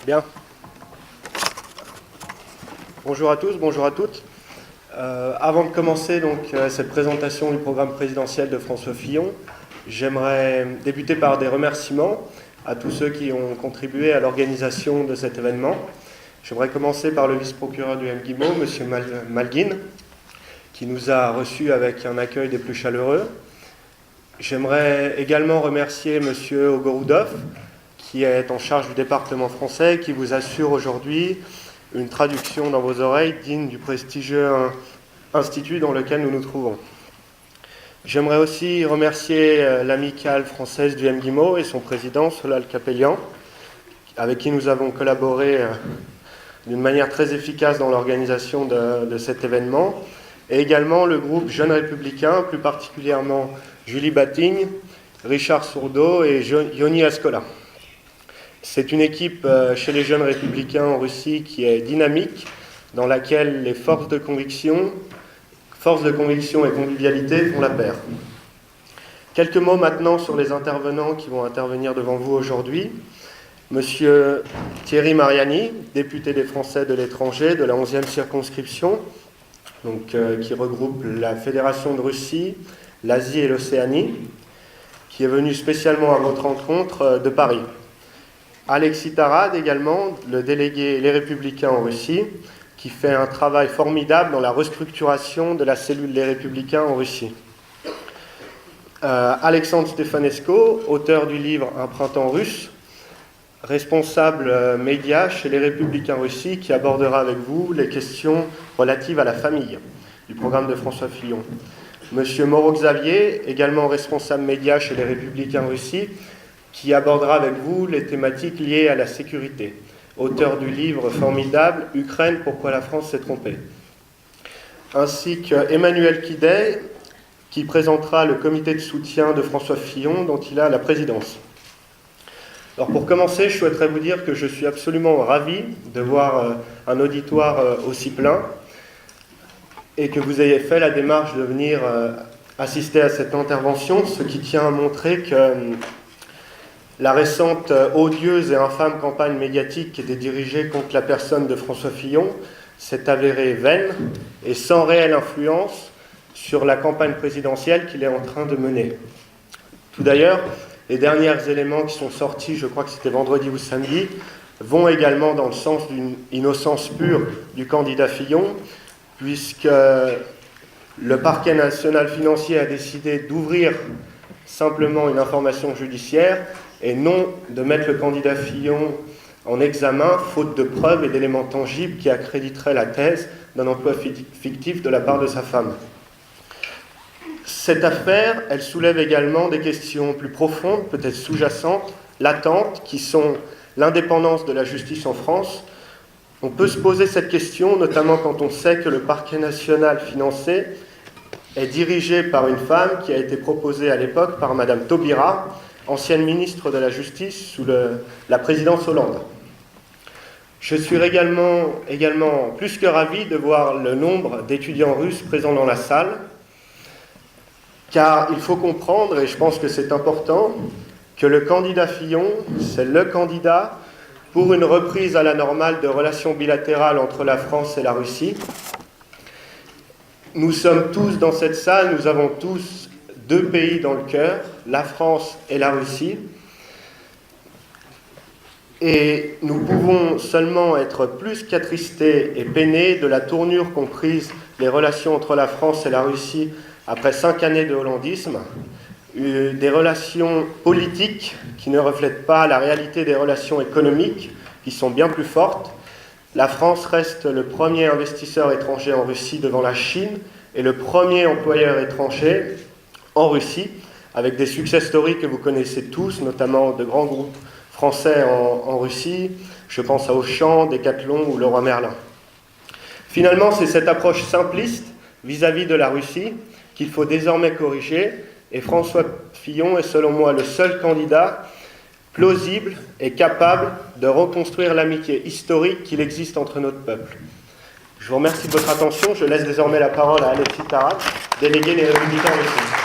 Bien. Bonjour à tous, bonjour à toutes. Avant de commencer cette présentation du programme présidentiel de François Fillon, j'aimerais débuter par des remerciements à tous ceux qui ont contribué à l'organisation de cet événement. J'aimerais commencer par le vice-procureur du MGIMO, M. Malguin, qui nous a reçus avec un accueil des plus chaleureux. J'aimerais également remercier M. Ogoroudov, qui est en charge du département français et qui vous assure aujourd'hui une traduction dans vos oreilles digne du prestigieux institut dans lequel nous nous trouvons. J'aimerais aussi remercier l'amicale française du MGIMO et son président, Solal Kapelian, avec qui nous avons collaboré d'une manière très efficace dans l'organisation de cet événement, et également le groupe Jeunes Républicains, plus particulièrement Julie Battigne, Richard Sourdeau et Yoni Ascola. C'est une équipe chez les Jeunes Républicains en Russie qui est dynamique, dans laquelle les forces de conviction et convivialité font la paire. Quelques mots maintenant sur les intervenants qui vont intervenir devant vous aujourd'hui. Monsieur Thierry Mariani, député des Français de l'étranger de la 11e circonscription, qui regroupe la Fédération de Russie, l'Asie et l'Océanie, qui est venu spécialement à votre rencontre de Paris. Alexis Tarad également, le délégué Les Républicains en Russie, qui fait un travail formidable dans la restructuration de la cellule Les Républicains en Russie. Alexandre Stefanescu, auteur du livre Un printemps russe, responsable média chez Les Républicains Russie, qui abordera avec vous les questions relatives à la famille du programme de François Fillon. Monsieur Moreau Xavier, également responsable média chez Les Républicains Russie, qui abordera avec vous les thématiques liées à la sécurité, auteur du livre formidable « Ukraine, pourquoi la France s'est trompée », ainsi qu'Emmanuel Kiday, qui présentera le comité de soutien de François Fillon, dont il a la présidence. Alors pour commencer, je souhaiterais vous dire que je suis absolument ravi de voir un auditoire aussi plein et que vous ayez fait la démarche de venir assister à cette intervention, ce qui tient à montrer que la récente odieuse et infâme campagne médiatique qui était dirigée contre la personne de François Fillon s'est avérée vaine et sans réelle influence sur la campagne présidentielle qu'il est en train de mener. Tout d'ailleurs, les derniers éléments qui sont sortis, je crois que c'était vendredi ou samedi, vont également dans le sens d'une innocence pure du candidat Fillon, puisque le parquet national financier a décidé d'ouvrir simplement une information judiciaire et non de mettre le candidat Fillon en examen, faute de preuves et d'éléments tangibles qui accréditeraient la thèse d'un emploi fictif de la part de sa femme. Cette affaire, elle soulève également des questions plus profondes, peut-être sous-jacentes, latentes, qui sont l'indépendance de la justice en France. On peut se poser cette question, notamment quand on sait que le parquet national financier est dirigé par une femme qui a été proposée à l'époque par Madame Taubira, ancienne ministre de la Justice sous la présidence Hollande. Je suis également plus que ravi de voir le nombre d'étudiants russes présents dans la salle, car il faut comprendre, et je pense que c'est important, que le candidat Fillon, c'est le candidat pour une reprise à la normale de relations bilatérales entre la France et la Russie. Nous sommes tous dans cette salle, nous avons tous deux pays dans le cœur, la France et la Russie. Et nous pouvons seulement être plus qu'attristés et peinés de la tournure qu'ont prise les relations entre la France et la Russie après 5 années de hollandisme, des relations politiques qui ne reflètent pas la réalité des relations économiques, qui sont bien plus fortes. La France reste le premier investisseur étranger en Russie devant la Chine et le premier employeur étranger en Russie, avec des success stories que vous connaissez tous, notamment de grands groupes français en Russie. Je pense à Auchan, Decathlon ou Leroy Merlin. Finalement, c'est cette approche simpliste vis-à-vis de la Russie qu'il faut désormais corriger, et François Fillon est selon moi le seul candidat plausible et capable de reconstruire l'amitié historique qu'il existe entre notre peuple. Je vous remercie de votre attention. Je laisse désormais la parole à Alexis Tarad, délégué Les Républicains russes.